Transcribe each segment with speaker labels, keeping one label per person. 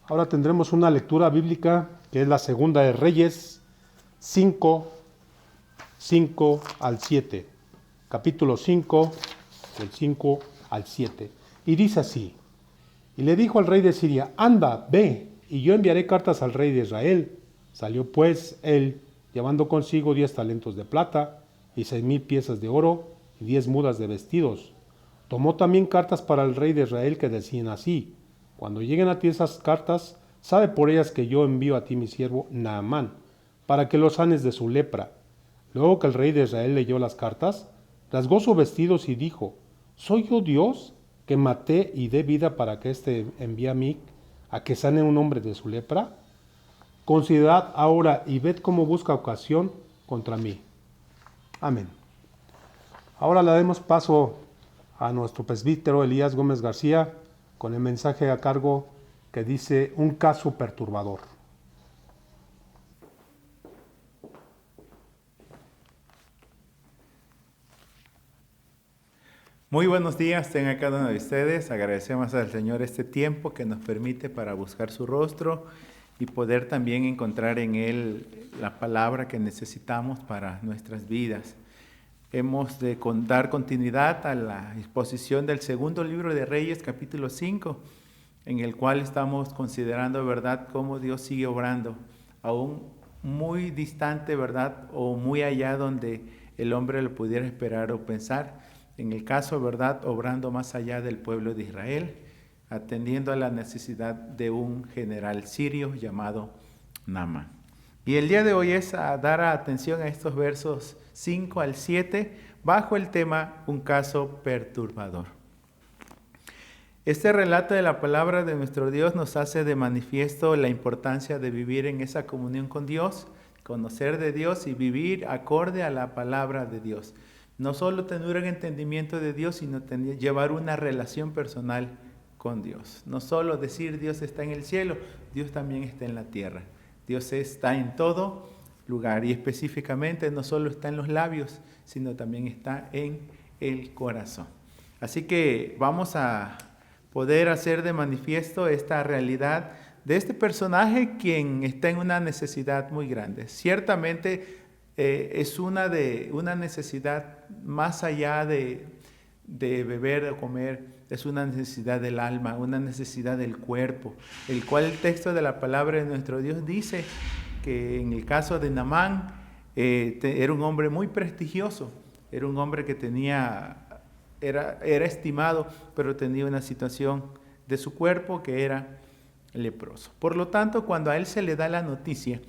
Speaker 1: Ahora tendremos una lectura bíblica que es la segunda de Reyes 5, 5 al 7. Capítulo 5, del 5 al 7. Y dice así: Y le dijo al rey de Siria: Anda, ve, y yo enviaré cartas al rey de Israel. Salió pues él, llevando consigo 10 talentos de plata, y 6,000 piezas de oro, y 10 mudas de vestidos. Tomó también cartas para el rey de Israel que decían así: Cuando lleguen a ti esas cartas, sabe por ellas que yo envío a ti mi siervo Naamán, para que lo sanes de su lepra. Luego que el rey de Israel leyó las cartas, rasgó sus vestidos y dijo: ¿Soy yo Dios, que maté y dé vida para que éste envíe a mí a que sane un hombre de su lepra? Considerad ahora y ved cómo busca ocasión contra mí. Amén. Ahora le damos paso a nuestro presbítero Elías Gómez García con el mensaje a cargo que dice: un caso perturbador.
Speaker 2: Muy buenos días, tengan cada uno de ustedes. Agradecemos al Señor este tiempo que nos permite para buscar su rostro y poder también encontrar en Él la palabra que necesitamos para nuestras vidas. Hemos de dar continuidad a la exposición del segundo libro de Reyes, capítulo 5, en el cual estamos considerando, ¿verdad?, cómo Dios sigue obrando, aún muy distante, ¿verdad?, o muy allá donde el hombre lo pudiera esperar o pensar. En el caso, ¿verdad?, obrando más allá del pueblo de Israel, atendiendo a la necesidad de un general sirio llamado Naamán. Y el día de hoy es a dar atención a estos versos 5 al 7, bajo el tema un caso perturbador. Este relato de la palabra de nuestro Dios nos hace de manifiesto la importancia de vivir en esa comunión con Dios, conocer de Dios y vivir acorde a la palabra de Dios. No solo tener un entendimiento de Dios, sino llevar una relación personal con Dios. No solo decir Dios está en el cielo, Dios también está en la tierra. Dios está en todo lugar y específicamente no solo está en los labios, sino también está en el corazón. Así que vamos a poder hacer de manifiesto esta realidad de este personaje quien está en una necesidad muy grande. Ciertamente es una necesidad más allá de beber o comer, es una necesidad del alma, una necesidad del cuerpo, el cual el texto de la palabra de nuestro Dios dice que en el caso de Naamán era un hombre muy prestigioso, era un hombre que era estimado, pero tenía una situación de su cuerpo que era leproso. Por lo tanto, cuando a él se le da la noticia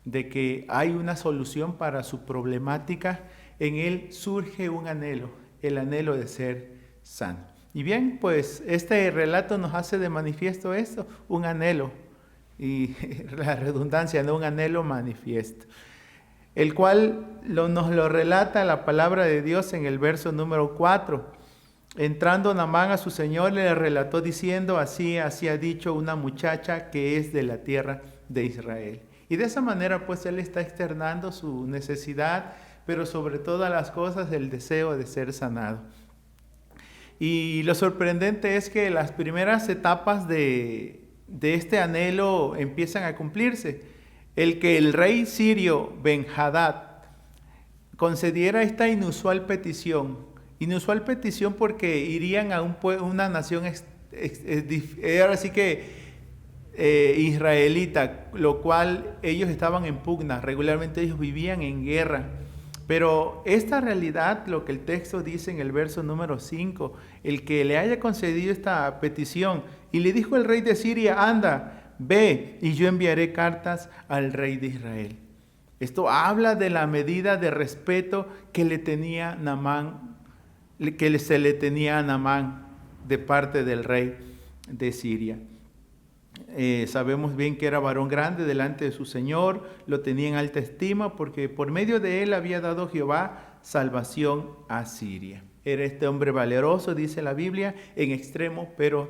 Speaker 2: de que hay una solución para su problemática, en él surge un anhelo, el anhelo de ser sano. Y bien, pues este relato nos hace de manifiesto esto, un anhelo, y la redundancia, no un anhelo manifiesto, el cual nos lo relata la palabra de Dios en el verso número 4. Entrando Naamán a su señor, le relató diciendo: así ha dicho una muchacha que es de la tierra de Israel. Y de esa manera pues él está externando su necesidad, pero sobre todas las cosas el deseo de ser sanado. Y lo sorprendente es que las primeras etapas de este anhelo empiezan a cumplirse. El que el rey sirio Ben-Hadad concediera esta inusual petición porque irían a una nación ahora sí que israelita, lo cual ellos estaban en pugna, regularmente ellos vivían en guerra. Pero esta realidad, lo que el texto dice en el verso número 5, el que le haya concedido esta petición, y le dijo el rey de Siria: anda, ve, y yo enviaré cartas al rey de Israel. Esto habla de la medida de respeto que le tenía Naamán, que se le tenía a Naamán de parte del rey de Siria. Sabemos bien que era varón grande delante de su Señor, lo tenía en alta estima porque por medio de él había dado Jehová salvación a Siria. Era este hombre valeroso, dice la Biblia, en extremo, pero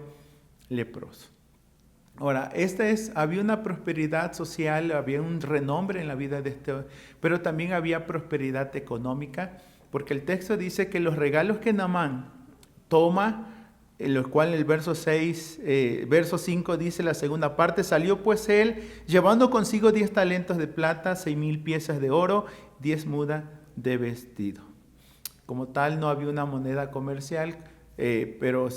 Speaker 2: leproso. Ahora, había una prosperidad social, había un renombre en la vida de este, pero también había prosperidad económica, porque el texto dice que los regalos que Naamán toma en lo cual el verso 5 dice la segunda parte: salió pues él llevando consigo 10 talentos de plata, 6,000 piezas de oro, 10 mudas de vestido. Como tal, no había una moneda comercial, pero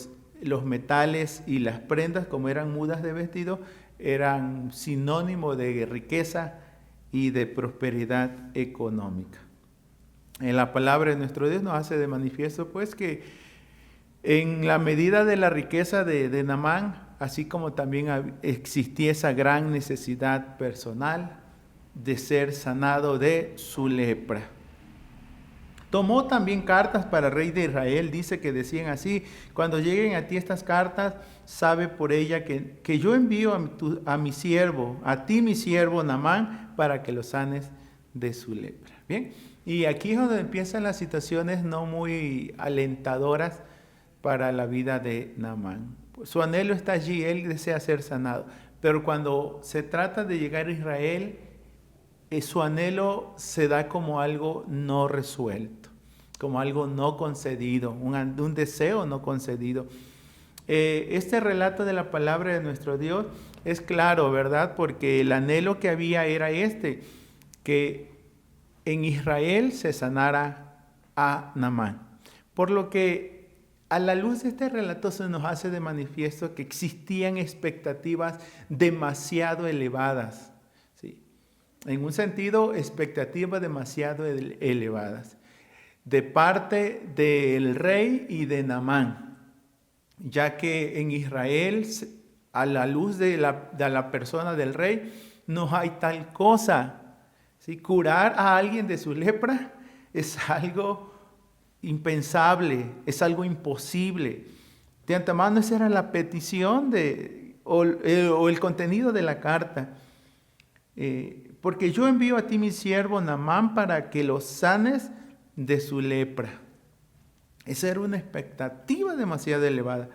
Speaker 2: los metales y las prendas, como eran mudas de vestido, eran sinónimo de riqueza y de prosperidad económica. En la palabra de nuestro Dios nos hace de manifiesto pues que en la medida de la riqueza de Naamán, así como también existía esa gran necesidad personal de ser sanado de su lepra. Tomó también cartas para el rey de Israel, dice que decían así: cuando lleguen a ti estas cartas, sabe por ella que yo envío a mi siervo, a ti mi siervo Naamán, para que lo sanes de su lepra. Bien, y aquí es donde empiezan las situaciones no muy alentadoras para la vida de Naamán. Su anhelo está allí, él desea ser sanado, pero cuando se trata de llegar a Israel, su anhelo se da como algo no resuelto, como algo no concedido, un deseo no concedido. Este relato de la palabra de nuestro Dios es claro, ¿verdad? Porque el anhelo que había era que en Israel se sanara a Naamán. Por lo que a la luz de este relato se nos hace de manifiesto que existían expectativas demasiado elevadas. ¿Sí? En un sentido, expectativas demasiado elevadas de parte del rey y de Naamán, ya que en Israel, a la luz de la persona del rey, no hay tal cosa. ¿Sí? Curar a alguien de su lepra es algo impensable, es algo imposible. De antemano esa era la petición o el contenido de la carta. Porque yo envío a ti mi siervo Naamán para que lo sanes de su lepra. Esa era una expectativa demasiado elevada.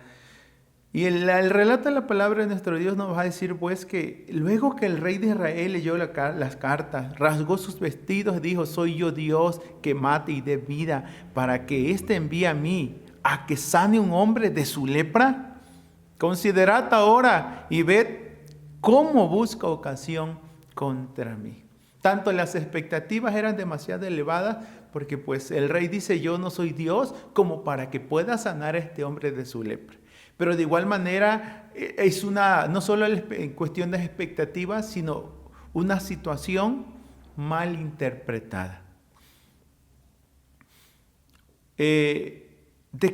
Speaker 2: Y el relato de la palabra de nuestro Dios nos va a decir pues que luego que el rey de Israel leyó las cartas, rasgó sus vestidos, dijo: soy yo Dios que mate y dé vida, para que éste envíe a mí a que sane un hombre de su lepra. Considerad ahora y ved cómo busca ocasión contra mí. Tanto las expectativas eran demasiado elevadas, porque pues el rey dice: yo no soy Dios como para que pueda sanar a este hombre de su lepra. Pero de igual manera es no solo en cuestión de expectativas, sino una situación mal interpretada. ¿De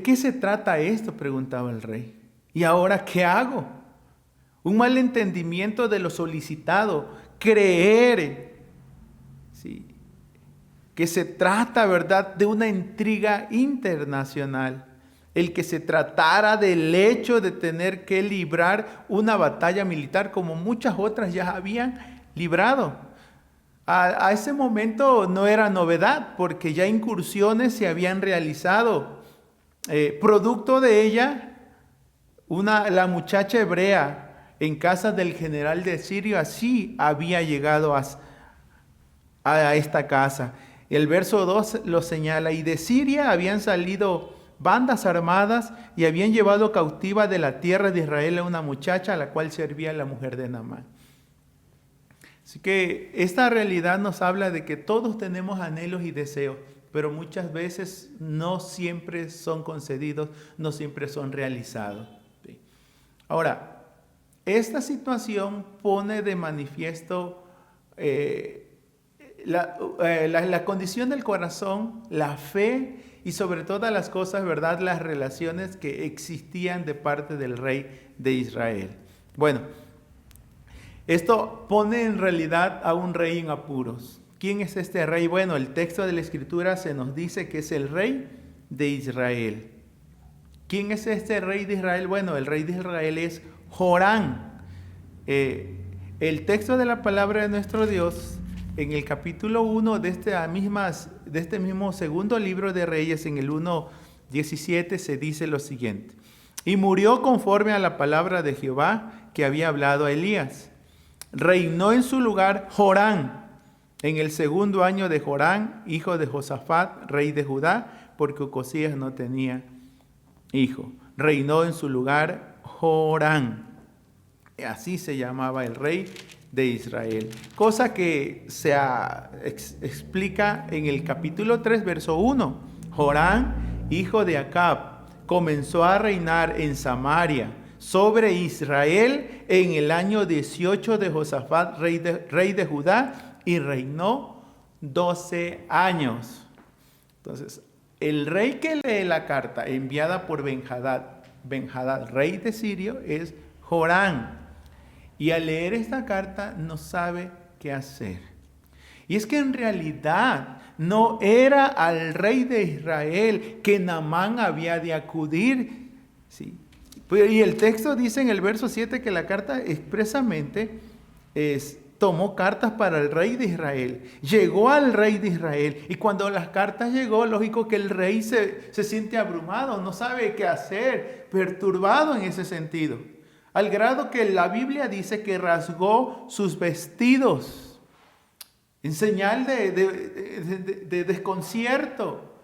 Speaker 2: qué se trata esto?, preguntaba el rey. ¿Y ahora qué hago? Un mal entendimiento de lo solicitado, creer, ¿sí?, que se trata, ¿verdad?, de una intriga internacional. El que se tratara del hecho de tener que librar una batalla militar como muchas otras ya habían librado. A ese momento no era novedad, porque ya incursiones se habían realizado. Producto de ella, la muchacha hebrea en casa del general de Sirio así había llegado a esta casa. El verso 2 lo señala: y de Siria habían salido bandas armadas y habían llevado cautiva de la tierra de Israel a una muchacha a la cual servía la mujer de Naamán. Así que esta realidad nos habla de que todos tenemos anhelos y deseos, pero muchas veces no siempre son concedidos, no siempre son realizados. Ahora, esta situación pone de manifiesto la condición del corazón, la fe y sobre todas las cosas, ¿verdad?, las relaciones que existían de parte del rey de Israel. Bueno, esto pone en realidad a un rey en apuros. ¿Quién es este rey? Bueno, el texto de la Escritura se nos dice que es el rey de Israel. ¿Quién es este rey de Israel? Bueno, el rey de Israel es Jorán. El texto de la palabra de nuestro Dios, en el capítulo 1 de este mismo segundo libro de Reyes, en el 1:17, se dice lo siguiente: y murió conforme a la palabra de Jehová que había hablado a Elías. Reinó en su lugar Jorán en el segundo año de Jorán, hijo de Josafat, rey de Judá, porque Ocosías no tenía hijo. reinó en su lugar Joram. Así se llamaba el rey de Israel. Cosa que se explica en el capítulo 3, verso 1. Joram, hijo de Acab, comenzó a reinar en Samaria sobre Israel en el año 18 de Josafat, rey de Judá, y reinó 12 años. Entonces, el rey que lee la carta enviada por Ben-Hadad, rey de Sirio, es Joram. Y al leer esta carta no sabe qué hacer. Y es que en realidad no era al rey de Israel que Naamán había de acudir. ¿Sí? Y el texto dice en el verso 7 que la carta expresamente tomó cartas para el rey de Israel. Llegó al rey de Israel. Y cuando las cartas llegó, lógico que el rey se siente abrumado, no sabe qué hacer, perturbado en ese sentido. Al grado que la Biblia dice que rasgó sus vestidos en señal de desconcierto,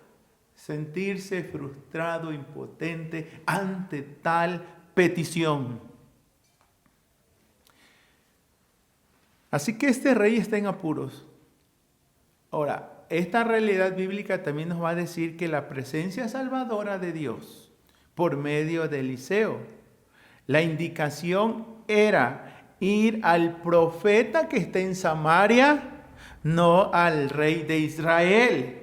Speaker 2: sentirse frustrado, impotente ante tal petición. Así que este rey está en apuros. Ahora, esta realidad bíblica también nos va a decir que la presencia salvadora de Dios por medio de Eliseo, la indicación era ir al profeta que está en Samaria, no al rey de Israel.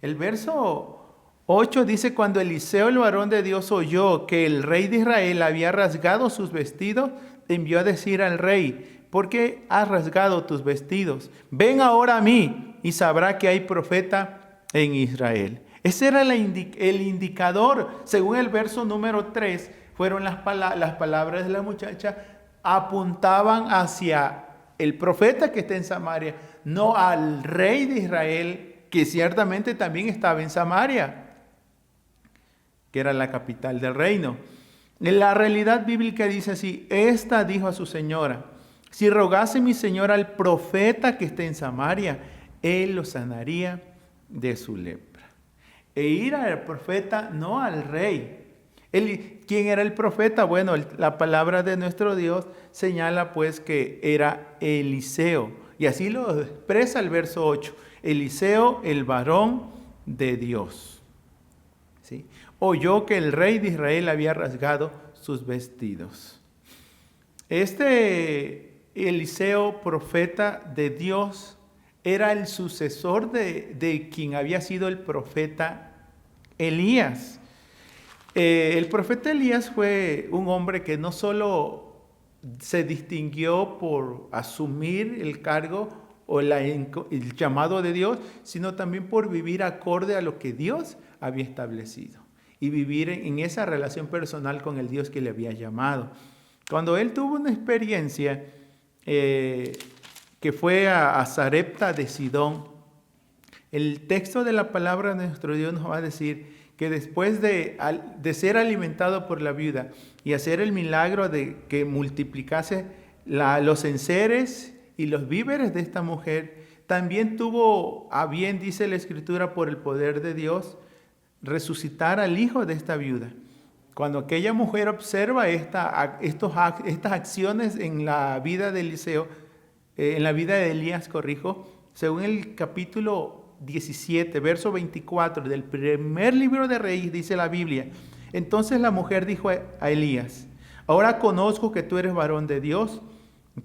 Speaker 2: El verso 8 dice: cuando Eliseo, el varón de Dios, oyó que el rey de Israel había rasgado sus vestidos, envió a decir al rey: ¿por qué has rasgado tus vestidos? Ven ahora a mí y sabrá que hay profeta en Israel. Ese era el indicador. Según el verso número 3, fueron las palabras de la muchacha, apuntaban hacia el profeta que está en Samaria, no al rey de Israel, que ciertamente también estaba en Samaria, que era la capital del reino. La realidad bíblica dice así: esta dijo a su señora: si rogase mi señora al profeta que está en Samaria, él lo sanaría de su lepra. E ir al profeta, no al rey. ¿Quién era el profeta? Bueno, la palabra de nuestro Dios señala pues que era Eliseo. Y así lo expresa el verso 8. Eliseo, el varón de Dios. ¿Sí? Oyó que el rey de Israel había rasgado sus vestidos. Este Eliseo, profeta de Dios, era el sucesor de quien había sido el profeta Elías. El profeta Elías fue un hombre que no solo se distinguió por asumir el cargo o el llamado de Dios, sino también por vivir acorde a lo que Dios había establecido y vivir en esa relación personal con el Dios que le había llamado. Cuando él tuvo una experiencia que fue a Sarepta de Sidón, el texto de la palabra de nuestro Dios nos va a decir que después de ser alimentado por la viuda y hacer el milagro de que multiplicase los enseres y los víveres de esta mujer, también tuvo a bien, dice la Escritura, por el poder de Dios, resucitar al hijo de esta viuda. Cuando aquella mujer observa estas acciones en la vida de Eliseo, en la vida de Elías, según el capítulo 17, verso 24 del primer libro de Reyes, dice la Biblia: entonces la mujer dijo a Elías: ahora conozco que tú eres varón de Dios,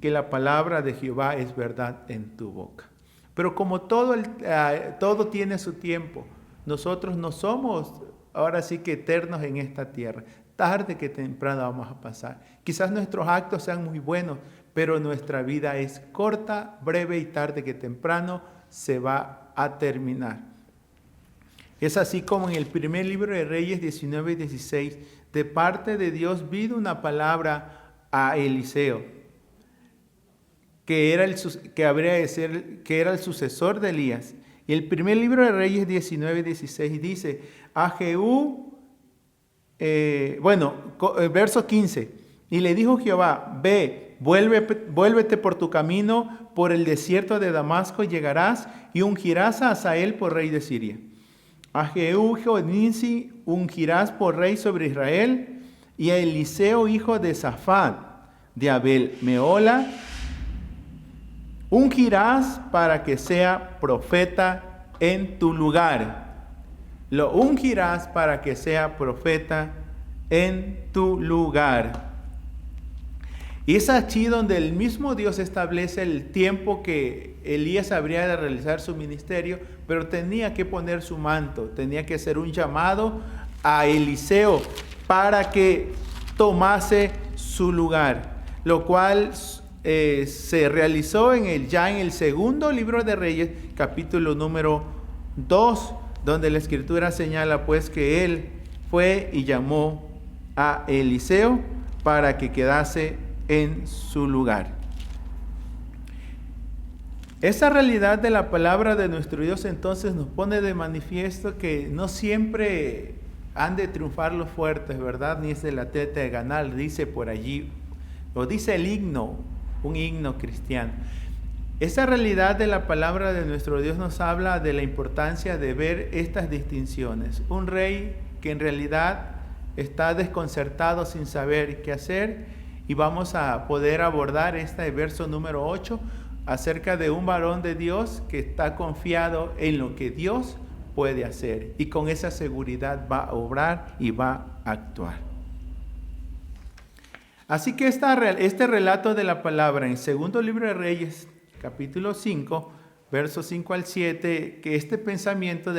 Speaker 2: que la palabra de Jehová es verdad en tu boca. Pero como todo tiene su tiempo, nosotros no somos ahora sí que eternos en esta tierra. Tarde que temprano vamos a pasar. Quizás nuestros actos sean muy buenos, pero nuestra vida es corta, breve, y tarde que temprano se va a terminar. Es así como en el primer libro de Reyes 19 y 16, de parte de Dios vino una palabra a Eliseo, que era el sucesor de Elías. Y el primer libro de Reyes 19 y 16 dice: a Jehú, verso 15, y le dijo Jehová: ve, vuélvete por tu camino por el desierto de Damasco, y llegarás y ungirás a Hazael por rey de Siria. A Jehú Joninsi ungirás por rey sobre Israel, y a Eliseo, hijo de Safat, de Abel Meola, ungirás para que sea profeta en tu lugar. Lo ungirás para que sea profeta en tu lugar. Y es aquí donde el mismo Dios establece el tiempo que Elías habría de realizar su ministerio, pero tenía que poner su manto, tenía que hacer un llamado a Eliseo para que tomase su lugar, lo cual se realizó ya en el segundo libro de Reyes, capítulo número 2, donde la Escritura señala pues que él fue y llamó a Eliseo para que quedase en su lugar. Esa realidad de la palabra de nuestro Dios entonces nos pone de manifiesto que no siempre han de triunfar los fuertes, ¿verdad? Ni es de la teta de ganar, dice por allí, lo dice el himno, un himno cristiano. Esa realidad de la palabra de nuestro Dios nos habla de la importancia de ver estas distinciones. Un rey que en realidad está desconcertado sin saber qué hacer, y vamos a poder abordar este verso número 8 acerca de un varón de Dios que está confiado en lo que Dios puede hacer y con esa seguridad va a obrar y va a actuar. Así que este relato de la palabra en segundo libro de Reyes, capítulo 5, versos 5 al 7, que este pensamiento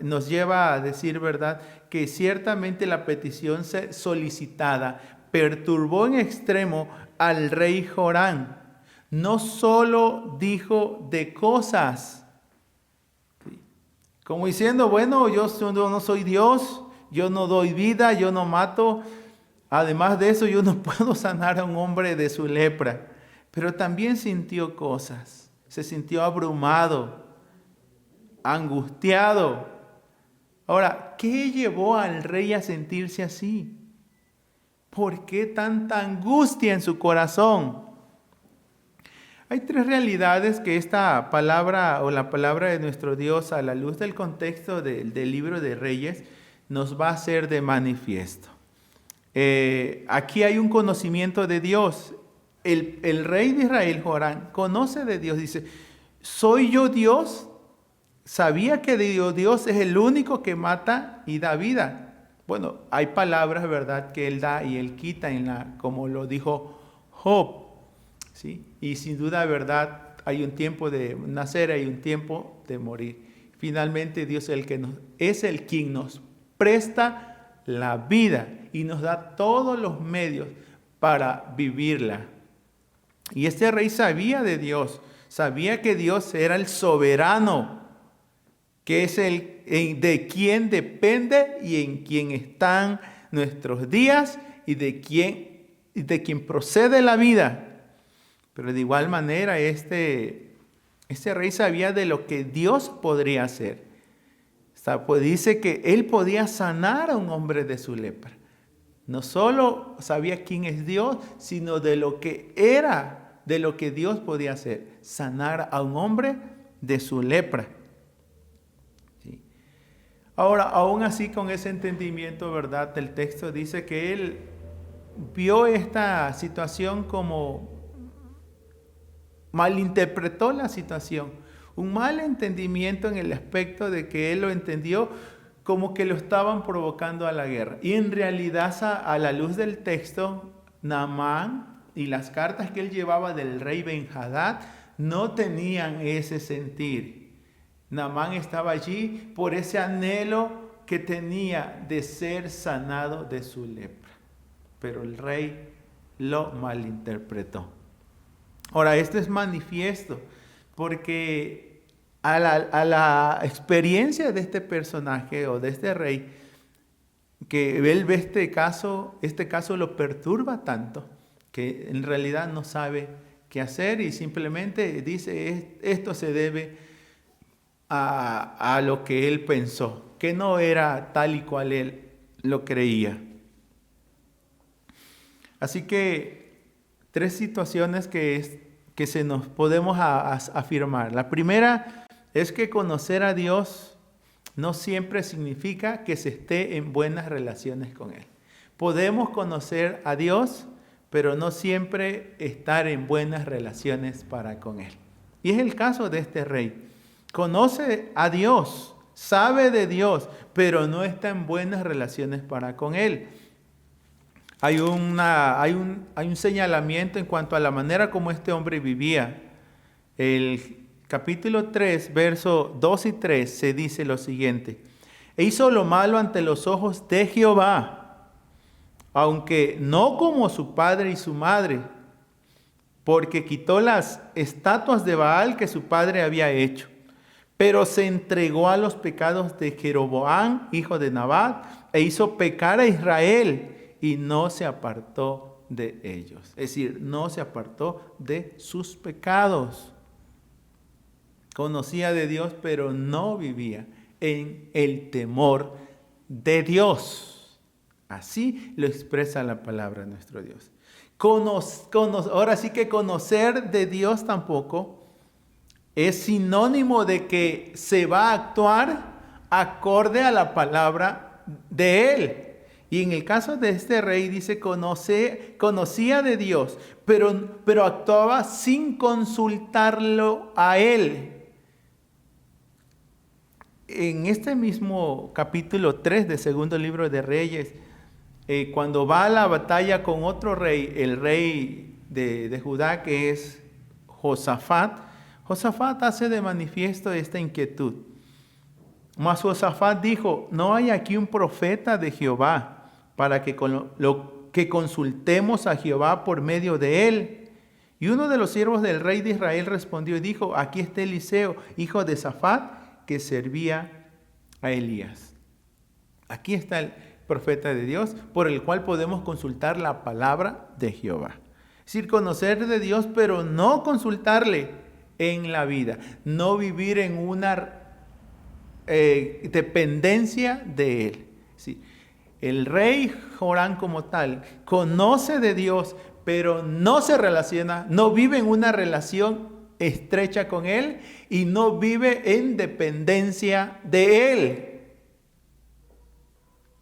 Speaker 2: nos lleva a decir, ¿verdad?, que ciertamente la petición solicitada perturbó en extremo al rey Joram. No solo dijo de cosas, como diciendo, bueno, yo no soy Dios, yo no doy vida, yo no mato, además de eso yo no puedo sanar a un hombre de su lepra, pero también sintió cosas, se sintió abrumado, angustiado. Ahora, ¿qué llevó al rey a sentirse así? ¿Por qué tanta angustia en su corazón? Hay tres realidades que esta palabra o la palabra de nuestro Dios, a la luz del contexto del libro de Reyes, nos va a hacer de manifiesto. Aquí hay un conocimiento de Dios. El rey de Israel, Joram, conoce de Dios. Dice, ¿soy yo Dios? Sabía que Dios es el único que mata y da vida. Bueno, hay palabras, ¿verdad?, que Él da y Él quita, como lo dijo Job, ¿sí? Y sin duda, ¿verdad?, hay un tiempo de nacer, hay un tiempo de morir. Finalmente, Dios es el quien nos presta la vida y nos da todos los medios para vivirla. Y este rey sabía de Dios, sabía que Dios era el soberano, que es de quien depende y en quien están nuestros días y de quien procede la vida. Pero de igual manera este rey sabía de lo que Dios podría hacer. Pues dice que él podía sanar a un hombre de su lepra. No solo sabía quién es Dios, sino de lo que Dios podía hacer, sanar a un hombre de su lepra. Ahora, aún así con ese entendimiento, ¿verdad?, del texto dice que él vio esta situación como malinterpretó la situación. Un mal entendimiento en el aspecto de que él lo entendió como que lo estaban provocando a la guerra. Y en realidad, a la luz del texto, Naamán y las cartas que él llevaba del rey Ben-Hadad no tenían ese sentir. Naamán estaba allí por ese anhelo que tenía de ser sanado de su lepra. Pero el rey lo malinterpretó. Ahora, esto es manifiesto porque a la experiencia de este personaje o de este rey, que él ve este caso lo perturba tanto que en realidad no sabe qué hacer y simplemente dice, esto se debe a lo que él pensó, que no era tal y cual él lo creía. Así que 3 situaciones que se nos podemos afirmar. La primera es que conocer a Dios no siempre significa que se esté en buenas relaciones con Él. Podemos conocer a Dios, pero no siempre estar en buenas relaciones para con Él. Y es el caso de este rey. Conoce a Dios, sabe de Dios, pero no está en buenas relaciones para con Él. Hay un señalamiento en cuanto a la manera como este hombre vivía. El capítulo 3, versos 2 y 3, se dice lo siguiente: e hizo lo malo ante los ojos de Jehová, aunque no como su padre y su madre, porque quitó las estatuas de Baal que su padre había hecho, pero se entregó a los pecados de Jeroboam, hijo de Nabat, e hizo pecar a Israel, y no se apartó de ellos. Es decir, no se apartó de sus pecados. Conocía de Dios, pero no vivía en el temor de Dios. Así lo expresa la palabra de nuestro Dios. Ahora sí que conocer de Dios tampoco es sinónimo de que se va a actuar acorde a la palabra de Él. Y en el caso de este rey dice, conocía de Dios, pero actuaba sin consultarlo a Él. En este mismo capítulo 3 del segundo libro de Reyes, cuando va a la batalla con otro rey, el rey de Judá, que es Josafat, Josafat hace de manifiesto esta inquietud. Mas Josafat dijo, no hay aquí un profeta de Jehová para que consultemos a Jehová por medio de él. Y uno de los siervos del rey de Israel respondió y dijo, aquí está Eliseo, hijo de Safat, que servía a Elías. Aquí está el profeta de Dios, por el cual podemos consultar la palabra de Jehová. Es decir, conocer de Dios, pero no consultarle en la vida. No vivir en una dependencia de Él. Sí. El rey Joram como tal conoce de Dios, pero no se relaciona, no vive en una relación estrecha con Él y no vive en dependencia de Él.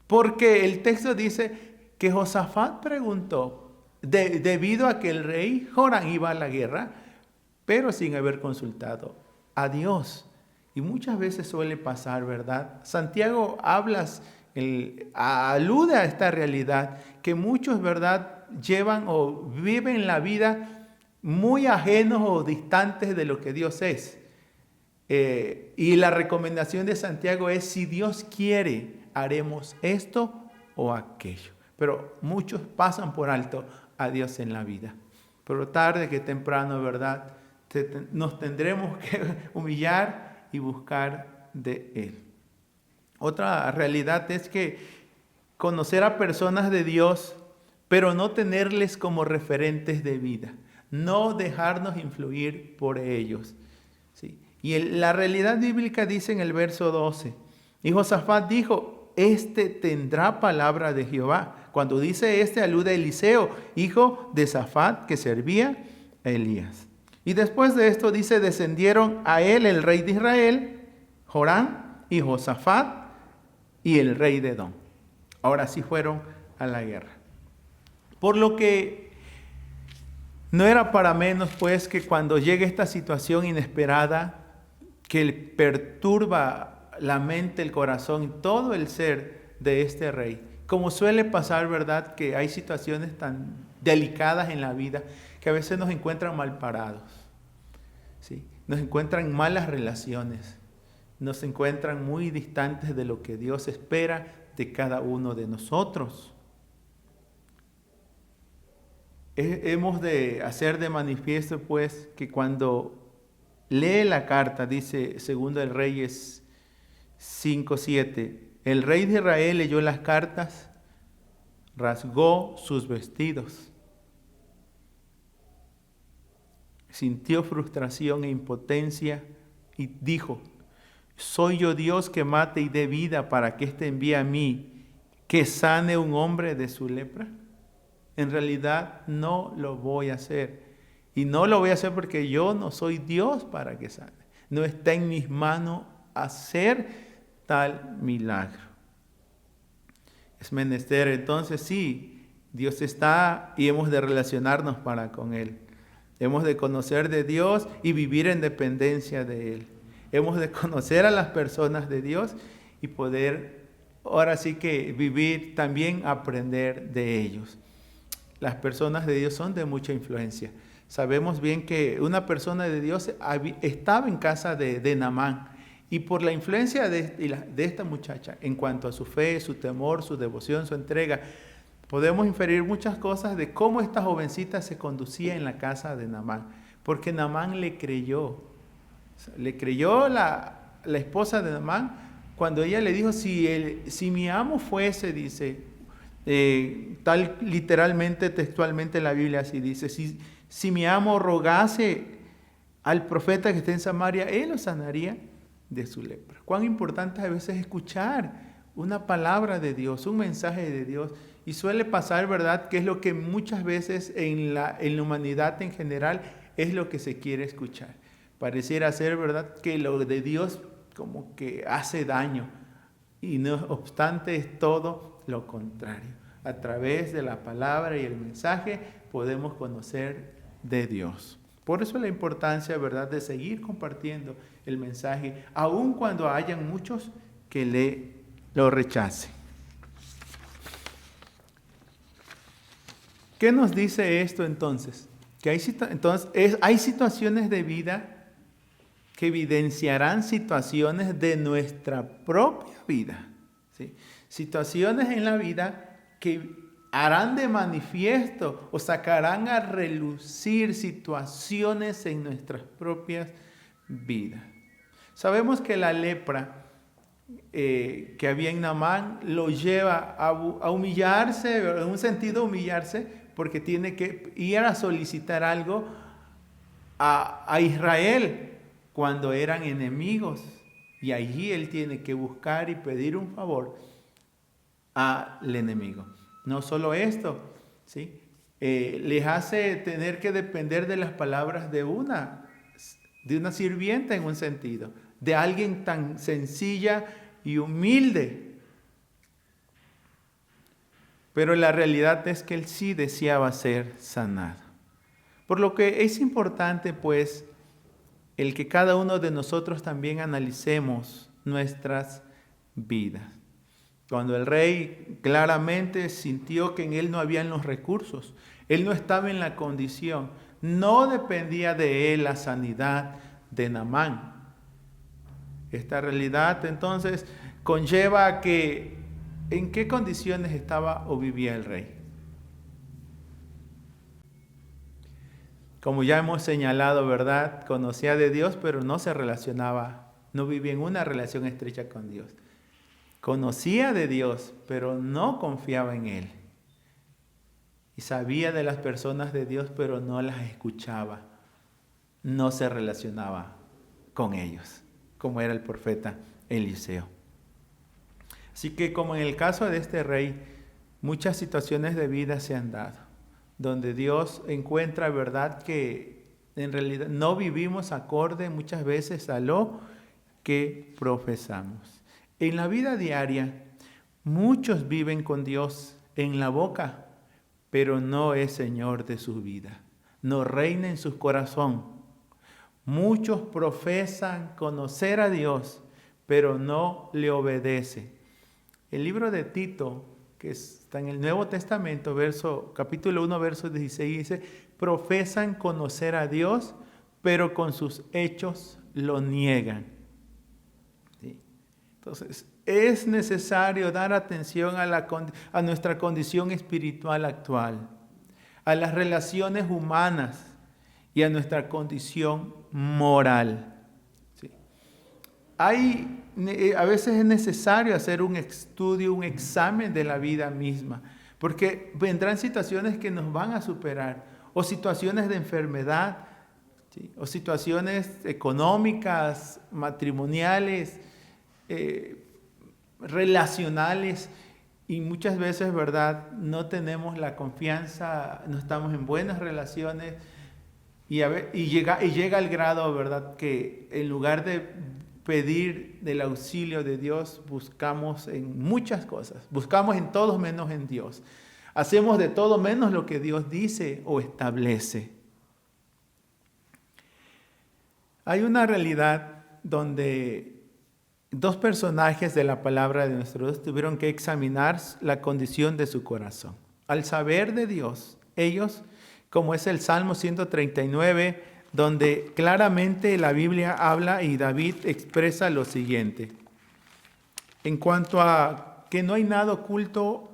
Speaker 2: Porque el texto dice que Josafat preguntó, debido a que el rey Joram iba a la guerra, pero sin haber consultado a Dios. Y muchas veces suele pasar, ¿verdad? Santiago alude a esta realidad, que muchos, ¿verdad?, llevan o viven la vida muy ajenos o distantes de lo que Dios es. Y la recomendación de Santiago es, si Dios quiere, haremos esto o aquello. Pero muchos pasan por alto a Dios en la vida. Pero tarde que temprano, ¿verdad?, nos tendremos que humillar y buscar de Él. Otra realidad es que conocer a personas de Dios, pero no tenerles como referentes de vida. No dejarnos influir por ellos. ¿Sí? Y la realidad bíblica dice en el verso 12, y Josafat dijo, este tendrá palabra de Jehová. Cuando dice este, alude a Eliseo, hijo de Safat, que servía a Elías. Y después de esto dice, descendieron a él el rey de Israel, Joram y Josafat, y el rey de Edom. Ahora sí fueron a la guerra. Por lo que no era para menos, pues, que cuando llega esta situación inesperada que perturba la mente, el corazón y todo el ser de este rey, como suele pasar, ¿verdad?, que hay situaciones tan delicadas en la vida que a veces nos encuentran mal parados, ¿sí? Nos encuentran malas relaciones, nos encuentran muy distantes de lo que Dios espera de cada uno de nosotros. Hemos de hacer de manifiesto, pues, que cuando lee la carta, dice 2 de Reyes 5:7, el rey de Israel leyó las cartas, rasgó sus vestidos, sintió frustración e impotencia y dijo, ¿soy yo Dios que mate y dé vida para que éste envíe a mí que sane un hombre de su lepra? En realidad no lo voy a hacer. Y no lo voy a hacer porque yo no soy Dios para que sane. No está en mis manos hacer tal milagro. Es menester, entonces sí, Dios está y hemos de relacionarnos para con Él. Hemos de conocer de Dios y vivir en dependencia de Él. Hemos de conocer a las personas de Dios y poder, ahora sí que vivir, también aprender de ellos. Las personas de Dios son de mucha influencia. Sabemos bien que una persona de Dios estaba en casa de Naamán, y por la influencia de esta muchacha, en cuanto a su fe, su temor, su devoción, su entrega, podemos inferir muchas cosas de cómo esta jovencita se conducía en la casa de Naamán, porque Naamán le creyó. Le creyó la esposa de Naamán cuando ella le dijo, si mi amo fuese, dice, tal literalmente, textualmente la Biblia así dice, si mi amo rogase al profeta que está en Samaria, él lo sanaría de su lepra. Cuán importante a veces escuchar una palabra de Dios, un mensaje de Dios. Y suele pasar, ¿verdad?, que es lo que muchas veces en la humanidad en general es lo que se quiere escuchar. Pareciera ser, ¿verdad?, que lo de Dios como que hace daño. Y no obstante es todo lo contrario. A través de la palabra y el mensaje podemos conocer de Dios. Por eso la importancia, ¿verdad?, de seguir compartiendo el mensaje, aun cuando hayan muchos que lo rechacen. ¿Qué nos dice esto entonces? Que hay situaciones de vida que evidenciarán situaciones de nuestra propia vida, ¿sí? Situaciones en la vida que harán de manifiesto o sacarán a relucir situaciones en nuestras propias vidas. Sabemos que la lepra que había en Naamán lo lleva a humillarse, en un sentido humillarse, porque tiene que ir a solicitar algo a Israel cuando eran enemigos. Y allí él tiene que buscar y pedir un favor al enemigo. No solo esto, ¿sí? Les hace tener que depender de las palabras de una sirvienta en un sentido, de alguien tan sencilla y humilde. Pero la realidad es que él sí deseaba ser sanado. Por lo que es importante, pues, el que cada uno de nosotros también analicemos nuestras vidas. Cuando el rey claramente sintió que en él no habían los recursos, él no estaba en la condición, no dependía de él la sanidad de Naamán. Esta realidad entonces conlleva a que ¿en qué condiciones estaba o vivía el rey? Como ya hemos señalado, ¿verdad? Conocía de Dios, pero no se relacionaba, no vivía en una relación estrecha con Dios. Conocía de Dios, pero no confiaba en Él. Y sabía de las personas de Dios, pero no las escuchaba. No se relacionaba con ellos, como era el profeta Eliseo. Así que como en el caso de este rey, muchas situaciones de vida se han dado, donde Dios encuentra, verdad, que en realidad no vivimos acorde muchas veces a lo que profesamos. En la vida diaria, muchos viven con Dios en la boca, pero no es Señor de su vida, no reina en su corazón. Muchos profesan conocer a Dios, pero no le obedecen. El libro de Tito, que está en el Nuevo Testamento, capítulo 1, verso 16, dice, profesan conocer a Dios, pero con sus hechos lo niegan. ¿Sí? Entonces, es necesario dar atención a nuestra condición espiritual actual, a las relaciones humanas y a nuestra condición moral. ¿Sí? A veces es necesario hacer un estudio, un examen de la vida misma, porque vendrán situaciones que nos van a superar, o situaciones de enfermedad, ¿sí? O situaciones económicas, matrimoniales, relacionales, y muchas veces, ¿verdad?, no tenemos la confianza, no estamos en buenas relaciones, y llega al grado, ¿verdad?, que en lugar de pedir del auxilio de Dios, buscamos en muchas cosas. Buscamos en todo menos en Dios. Hacemos de todo menos lo que Dios dice o establece. Hay una realidad donde dos personajes de la palabra de nuestro Dios tuvieron que examinar la condición de su corazón. Al saber de Dios, ellos, como es el Salmo 139, donde claramente la Biblia habla y David expresa lo siguiente. En cuanto a que no hay nada oculto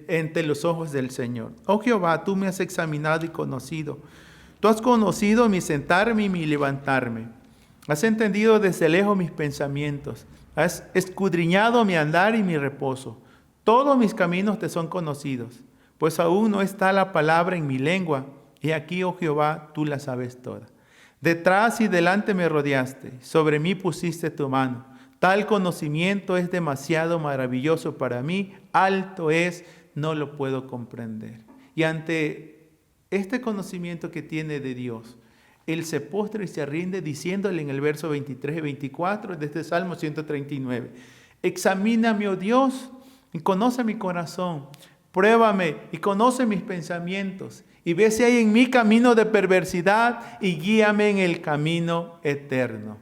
Speaker 2: entre los ojos del Señor. Oh Jehová, tú me has examinado y conocido. Tú has conocido mi sentarme y mi levantarme. Has entendido desde lejos mis pensamientos. Has escudriñado mi andar y mi reposo. Todos mis caminos te son conocidos, pues aún no está la palabra en mi lengua. Y aquí, oh Jehová, tú la sabes toda. Detrás y delante me rodeaste, sobre mí pusiste tu mano. Tal conocimiento es demasiado maravilloso para mí, alto es, no lo puedo comprender. Y ante este conocimiento que tiene de Dios, él se postra y se rinde diciéndole en el verso 23 y 24 de este Salmo 139, examíname, oh Dios, y conoce mi corazón, pruébame y conoce mis pensamientos, y ve si hay en mí camino de perversidad y guíame en el camino eterno.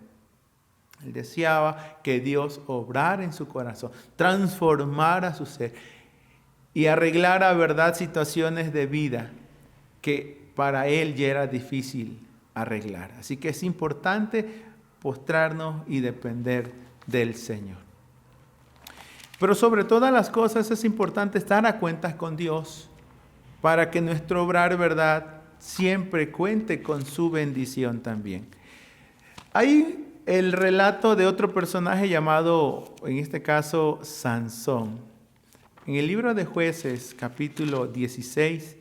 Speaker 2: Él deseaba que Dios obrara en su corazón, transformara su ser y arreglara, verdad, situaciones de vida que para él ya era difícil arreglar. Así que es importante postrarnos y depender del Señor. Pero sobre todas las cosas es importante estar a cuentas con Dios para que nuestro obrar, verdad, siempre cuente con su bendición también. Hay el relato de otro personaje llamado, en este caso, Sansón. En el libro de Jueces, capítulo 16,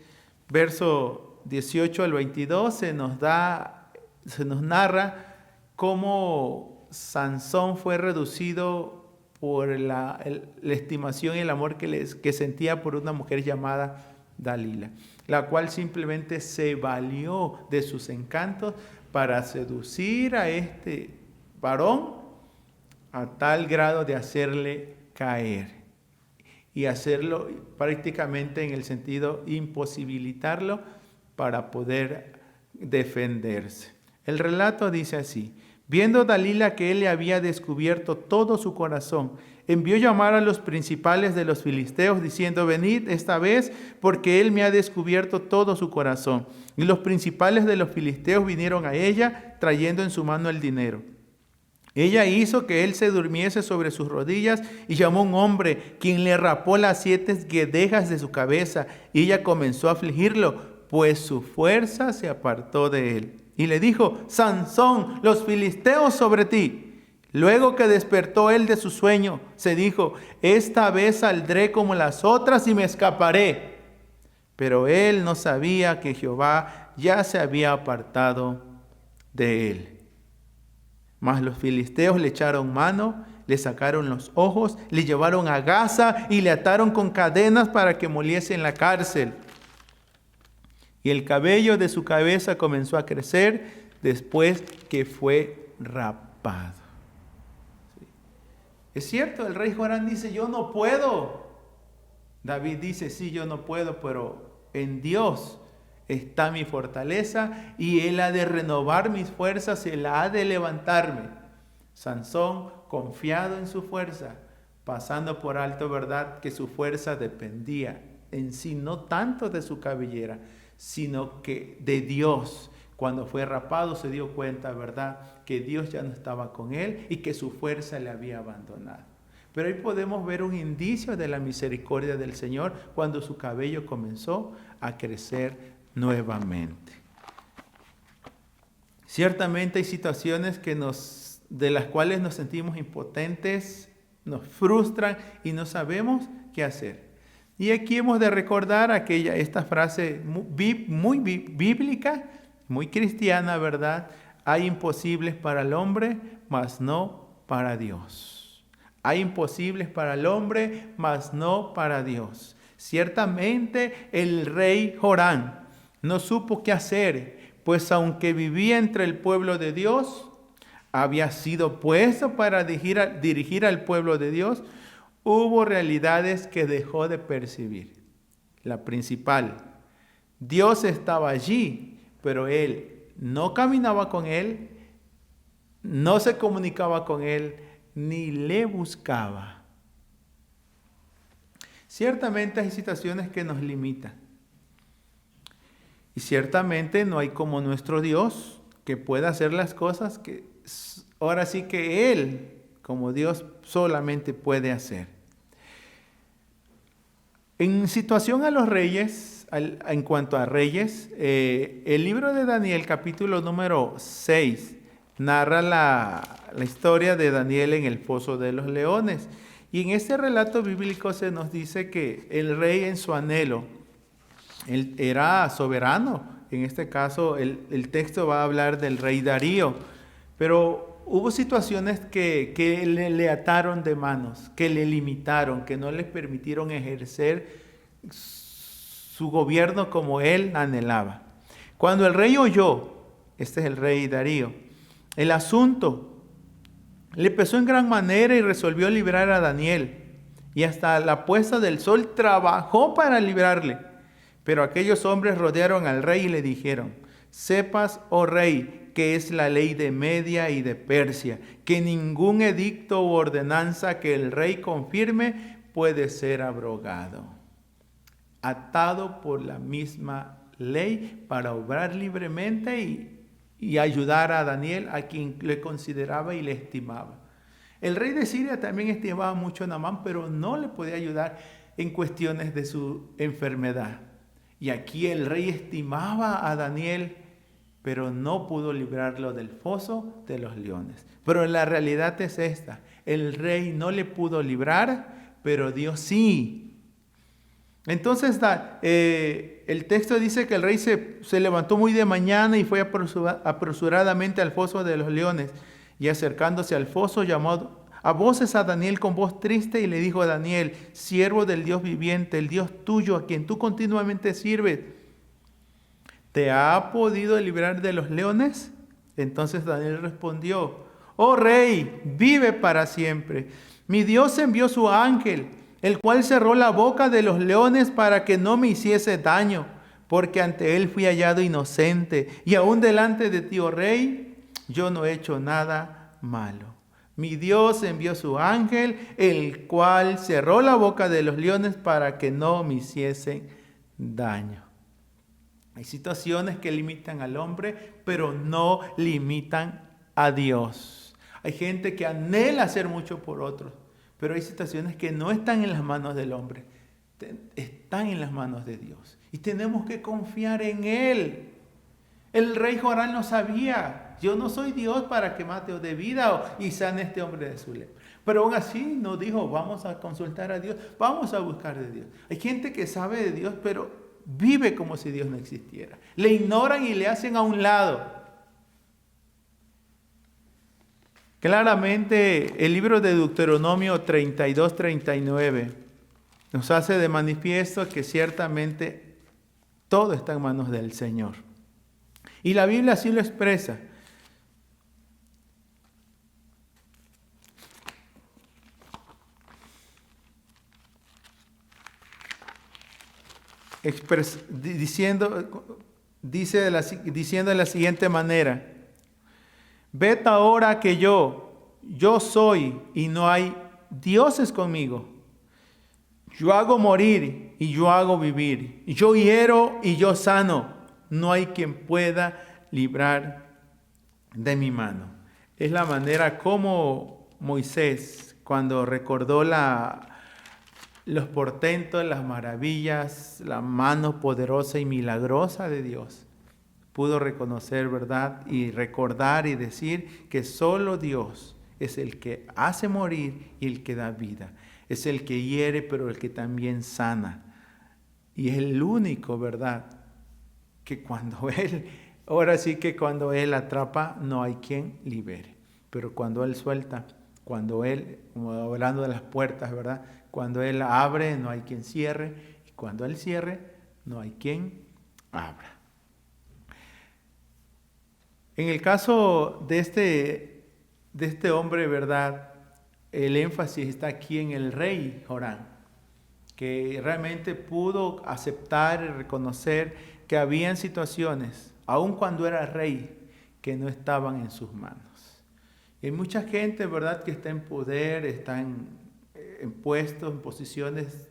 Speaker 2: verso 18 al 22, se nos narra cómo Sansón fue reducido por la estimación y el amor que sentía por una mujer llamada Dalila, la cual simplemente se valió de sus encantos para seducir a este varón a tal grado de hacerle caer y hacerlo prácticamente en el sentido imposibilitarlo para poder defenderse. El relato dice así: viendo Dalila que él le había descubierto todo su corazón, envió llamar a los principales de los filisteos diciendo: venid esta vez, porque él me ha descubierto todo su corazón. Y los principales de los filisteos vinieron a ella, trayendo en su mano el dinero. Ella hizo que él se durmiese sobre sus rodillas y llamó a un hombre, quien le rapó las 7 guedejas de su cabeza. Y ella comenzó a afligirlo, pues su fuerza se apartó de él. Y le dijo: Sansón, los filisteos sobre ti. Luego que despertó él de su sueño, se dijo: esta vez saldré como las otras y me escaparé. Pero él no sabía que Jehová ya se había apartado de él. Mas los filisteos le echaron mano, le sacaron los ojos, le llevaron a Gaza y le ataron con cadenas para que moliese en la cárcel. Y el cabello de su cabeza comenzó a crecer después que fue rapado. ¿Sí? Es cierto, el rey Joram dice: yo no puedo. David dice: sí, yo no puedo, pero en Dios está mi fortaleza y Él ha de renovar mis fuerzas, Él ha de levantarme. Sansón, confiado en su fuerza, pasando por alto, verdad, que su fuerza dependía en sí no tanto de su cabellera, sino que de Dios. Cuando fue rapado se dio cuenta, verdad, que Dios ya no estaba con él y que su fuerza le había abandonado. Pero ahí podemos ver un indicio de la misericordia del Señor cuando su cabello comenzó a crecer nuevamente. Ciertamente hay situaciones de las cuales nos sentimos impotentes, nos frustran y no sabemos qué hacer. Y aquí hemos de recordar esta frase muy bíblica, muy cristiana, ¿verdad? Hay imposibles para el hombre, mas no para Dios. Hay imposibles para el hombre, mas no para Dios. Ciertamente el rey Joram no supo qué hacer, pues aunque vivía entre el pueblo de Dios, había sido puesto para dirigir al pueblo de Dios, hubo realidades que dejó de percibir. La principal, Dios estaba allí, pero él no caminaba con él, no se comunicaba con él, ni le buscaba. Ciertamente hay situaciones que nos limitan. Y ciertamente no hay como nuestro Dios que pueda hacer las cosas que ahora sí que Él, como Dios, solamente puede hacer. En situación a los reyes, en cuanto a reyes, el libro de Daniel, capítulo número 6, narra la historia de Daniel en el foso de los leones. Y en este relato bíblico se nos dice que el rey en su anhelo, él era soberano. En este caso el texto va a hablar del rey Darío, pero hubo situaciones que le ataron de manos, que le limitaron, que no les permitieron ejercer su gobierno como él anhelaba. Cuando el rey oyó, este es el rey Darío, el asunto, le pesó en gran manera y resolvió librar a Daniel. Y hasta la puesta del sol trabajó para librarle. Pero aquellos hombres rodearon al rey y le dijeron: sepas, oh rey, que es la ley de Media y de Persia, que ningún edicto u ordenanza que el rey confirme puede ser abrogado. Atado por la misma ley para obrar libremente y ayudar a Daniel, a quien le consideraba y le estimaba. El rey de Siria también estimaba mucho a Naamán, pero no le podía ayudar en cuestiones de su enfermedad. Y aquí el rey estimaba a Daniel, pero no pudo librarlo del foso de los leones. Pero la realidad es esta: el rey no le pudo librar, pero Dios sí. Entonces el texto dice que el rey se levantó muy de mañana y fue apresuradamente al foso de los leones. Y acercándose al foso, llamó a voces a Daniel con voz triste y le dijo a Daniel: siervo del Dios viviente, el Dios tuyo, a quien tú continuamente sirves, ¿te ha podido librar de los leones? Entonces Daniel respondió: oh rey, vive para siempre. Mi Dios envió su ángel, el cual cerró la boca de los leones para que no me hiciese daño, porque ante él fui hallado inocente, y aún delante de ti, oh rey, yo no he hecho nada malo. Mi Dios envió su ángel, el cual cerró la boca de los leones para que no me hiciesen daño. Hay situaciones que limitan al hombre, pero no limitan a Dios. Hay gente que anhela hacer mucho por otros, pero hay situaciones que no están en las manos del hombre, están en las manos de Dios. Y tenemos que confiar en Él. El rey Joram no sabía: yo no soy Dios para que mate o dé vida y sane a este hombre de su lepra. Pero aún así no dijo: vamos a consultar a Dios, vamos a buscar de Dios. Hay gente que sabe de Dios, pero vive como si Dios no existiera. Le ignoran y le hacen a un lado. Claramente el libro de Deuteronomio 32-39 nos hace de manifiesto que ciertamente todo está en manos del Señor. Y la Biblia así lo expresa. Diciendo de la siguiente manera: ved ahora que yo soy y no hay dioses conmigo. Yo hago morir y yo hago vivir. Yo hiero y yo sano. No hay quien pueda librar de mi mano. Es la manera como Moisés, cuando recordó los portentos, las maravillas, la mano poderosa y milagrosa de Dios, pudo reconocer, ¿verdad? Y recordar y decir que solo Dios es el que hace morir y el que da vida. Es el que hiere, pero el que también sana. Y es el único, ¿verdad? Que ahora sí que cuando Él atrapa, no hay quien libere. Pero cuando Él suelta, cuando Él, como hablando de las puertas, ¿verdad? Cuando Él abre, no hay quien cierre. Y cuando Él cierre, no hay quien abra. En el caso de este de este hombre, ¿verdad? El énfasis está aquí en el rey Joram, que realmente pudo aceptar y reconocer que habían situaciones, aun cuando era rey, que no estaban en sus manos. Y hay mucha gente, ¿verdad?, que está en poder, está en puestos, en posiciones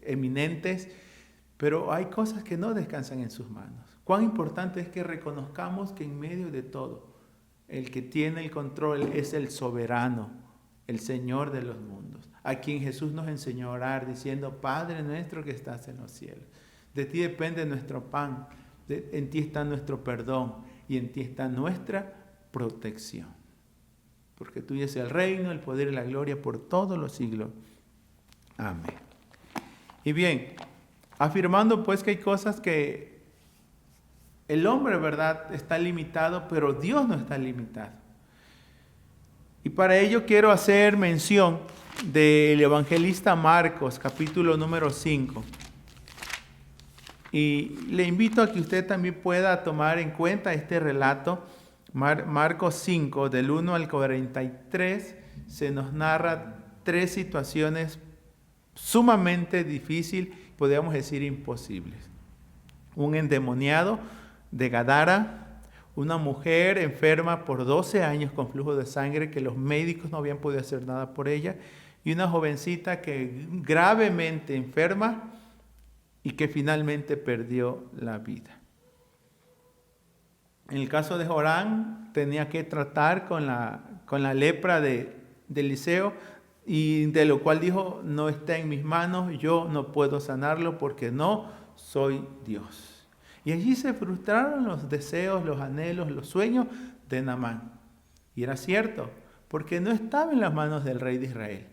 Speaker 2: eminentes, pero hay cosas que no descansan en sus manos. Cuán importante es que reconozcamos que en medio de todo, el que tiene el control es el soberano, el Señor de los mundos, a quien Jesús nos enseñó a orar diciendo: Padre nuestro que estás en los cielos, de ti depende nuestro pan, en ti está nuestro perdón y en ti está nuestra protección. Porque tuyo es el reino, el poder y la gloria por todos los siglos. Amén. Y bien, afirmando pues que hay cosas que el hombre, ¿verdad?, está limitado, pero Dios no está limitado. Y para ello quiero hacer mención del evangelista Marcos, capítulo número 5. Y le invito a que usted también pueda tomar en cuenta este relato. Marcos 5, del 1 al 43, se nos narra 3 situaciones sumamente difíciles, podríamos decir imposibles. Un endemoniado de Gadara, una mujer enferma por 12 años con flujo de sangre que los médicos no habían podido hacer nada por ella, y una jovencita que gravemente enferma y que finalmente perdió la vida. En el caso de Joram, tenía que tratar con la lepra de Eliseo, y de lo cual dijo: no está en mis manos, yo no puedo sanarlo porque no soy Dios. Y allí se frustraron los deseos, los anhelos, los sueños de Naamán. Y era cierto, porque no estaba en las manos del rey de Israel.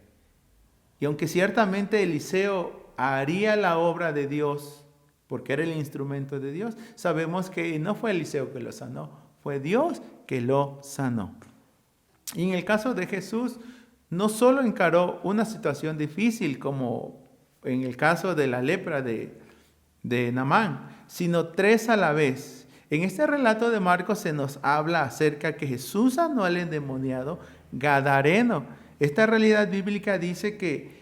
Speaker 2: Y aunque ciertamente Eliseo haría la obra de Dios, porque era el instrumento de Dios, sabemos que no fue Eliseo que lo sanó, fue Dios que lo sanó. Y en el caso de Jesús, no solo encaró una situación difícil como en el caso de la lepra de Naamán, sino 3 a la vez. En este relato de Marcos se nos habla acerca que Jesús sanó al endemoniado gadareno. Esta realidad bíblica dice que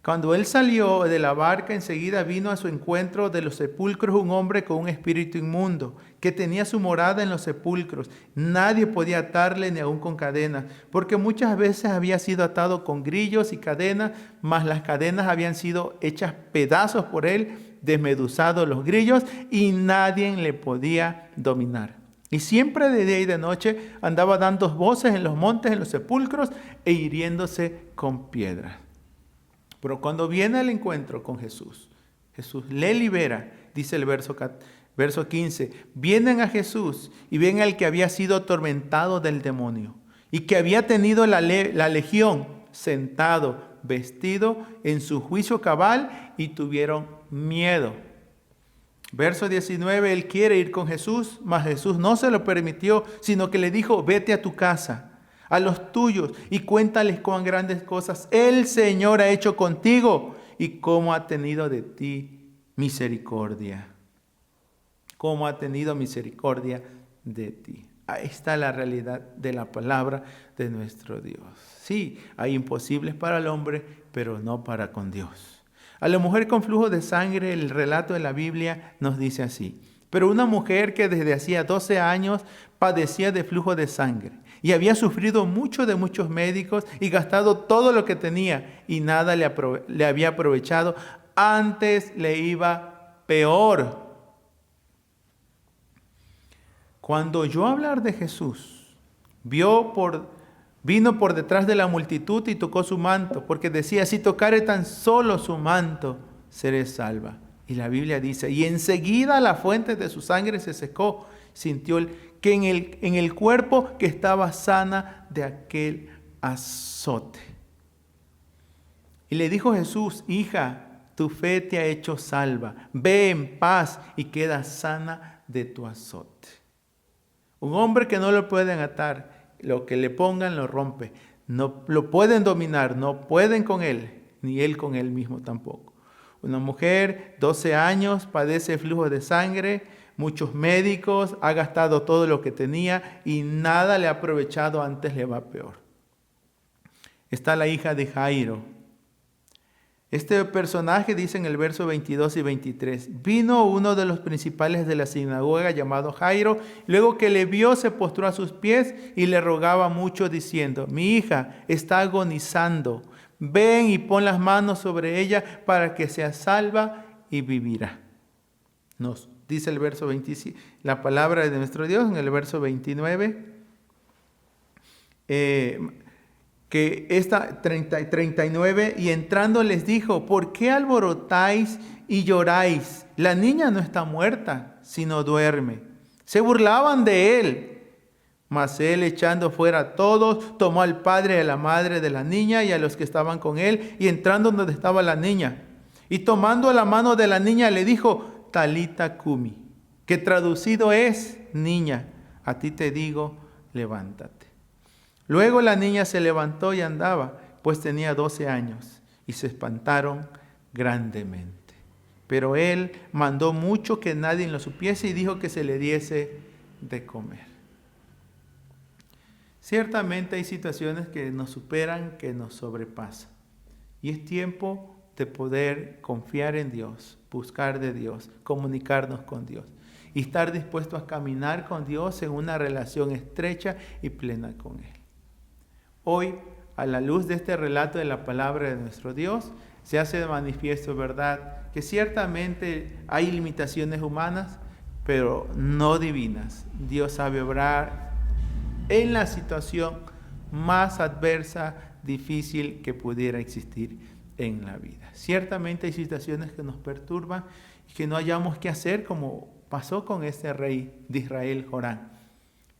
Speaker 2: cuando él salió de la barca, enseguida vino a su encuentro de los sepulcros un hombre con un espíritu inmundo, que tenía su morada en los sepulcros. Nadie podía atarle ni aun con cadenas, porque muchas veces había sido atado con grillos y cadenas, mas las cadenas habían sido hechas pedazos por él, desmeduzados los grillos, y nadie le podía dominar. Y siempre de día y de noche andaba dando voces en los montes, en los sepulcros, e hiriéndose con piedras. Pero cuando viene al encuentro con Jesús, Jesús le libera, dice el verso 15, vienen a Jesús y ven al que había sido atormentado del demonio y que había tenido la legión sentado, vestido en su juicio cabal, y tuvieron miedo. Verso 19, él quiere ir con Jesús, mas Jesús no se lo permitió, sino que le dijo: vete a tu casa, a los tuyos, y cuéntales cuán grandes cosas el Señor ha hecho contigo y cómo ha tenido de ti misericordia. Cómo ha tenido misericordia de ti. Ahí está la realidad de la palabra de nuestro Dios. Sí, hay imposibles para el hombre, pero no para con Dios. A la mujer con flujo de sangre, el relato de la Biblia nos dice así: pero una mujer que desde hacía 12 años padecía de flujo de sangre, y había sufrido mucho de muchos médicos y gastado todo lo que tenía, y nada le había aprovechado, antes le iba peor. Cuando oyó hablar de Jesús, vino por detrás de la multitud y tocó su manto, porque decía: si tocare tan solo su manto, seré salva. Y la Biblia dice: y enseguida la fuente de su sangre se secó, sintió que en el cuerpo que estaba sana de aquel azote. Y le dijo Jesús: hija, tu fe te ha hecho salva, ve en paz y queda sana de tu azote. Un hombre que no lo pueden atar, lo que le pongan lo rompe, no lo pueden dominar, no pueden con él, ni él con él mismo tampoco. Una mujer, 12 años, padece flujo de sangre, muchos médicos, ha gastado todo lo que tenía y nada le ha aprovechado, antes le va peor. Está la hija de Jairo. Este personaje dice en el verso 22 y 23, vino uno de los principales de la sinagoga llamado Jairo, luego que le vio se postró a sus pies y le rogaba mucho diciendo, mi hija está agonizando, ven y pon las manos sobre ella para que sea salva y vivirá. Nos dice el verso 27, la palabra de nuestro Dios en el verso 29, que esta 39, y entrando les dijo, ¿por qué alborotáis y lloráis? La niña no está muerta, sino duerme. Se burlaban de él. Mas él, echando fuera a todos, tomó al padre y a la madre de la niña y a los que estaban con él, y entrando donde estaba la niña, y tomando la mano de la niña le dijo, Talita cumi, que traducido es, niña, a ti te digo, levántate. Luego la niña se levantó y andaba, pues tenía 12 años, y se espantaron grandemente. Pero él mandó mucho que nadie lo supiese y dijo que se le diese de comer. Ciertamente hay situaciones que nos superan, que nos sobrepasan. Y es tiempo de poder confiar en Dios, buscar de Dios, comunicarnos con Dios. Y estar dispuesto a caminar con Dios en una relación estrecha y plena con Él. Hoy, a la luz de este relato de la palabra de nuestro Dios, se hace de manifiesto, ¿verdad?, que ciertamente hay limitaciones humanas, pero no divinas. Dios sabe obrar en la situación más adversa, difícil que pudiera existir en la vida. Ciertamente hay situaciones que nos perturban y que no hayamos qué hacer, como pasó con este rey de Israel, Jorán.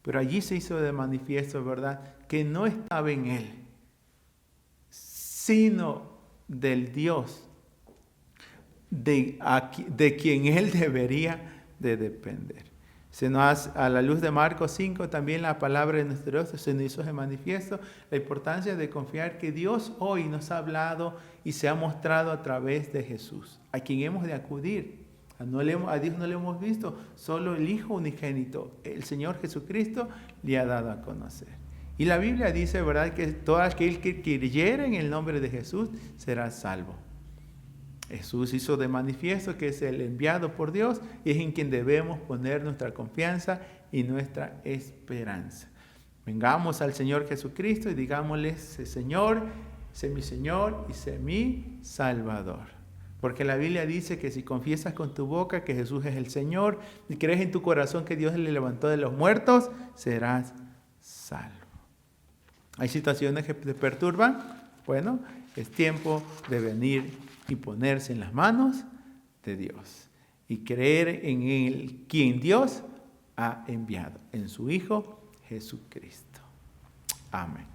Speaker 2: Pero allí se hizo de manifiesto, ¿verdad?, que no estaba en él, sino del Dios de quien él debería de depender. A la luz de Marcos 5, también la palabra de nuestro Dios se nos hizo de manifiesto la importancia de confiar que Dios hoy nos ha hablado y se ha mostrado a través de Jesús, a quien hemos de acudir. A Dios no le hemos visto, solo el Hijo unigénito, el Señor Jesucristo, le ha dado a conocer. Y la Biblia dice, ¿verdad?, que todo aquel que creyere en el nombre de Jesús será salvo. Jesús hizo de manifiesto que es el enviado por Dios y es en quien debemos poner nuestra confianza y nuestra esperanza. Vengamos al Señor Jesucristo y digámosle, Señor, sé mi Señor y sé mi Salvador. Porque la Biblia dice que si confiesas con tu boca que Jesús es el Señor y crees en tu corazón que Dios le levantó de los muertos, serás salvo. ¿Hay situaciones que te perturban? Bueno, es tiempo de venir y ponerse en las manos de Dios y creer en el quien Dios ha enviado, en su Hijo Jesucristo. Amén.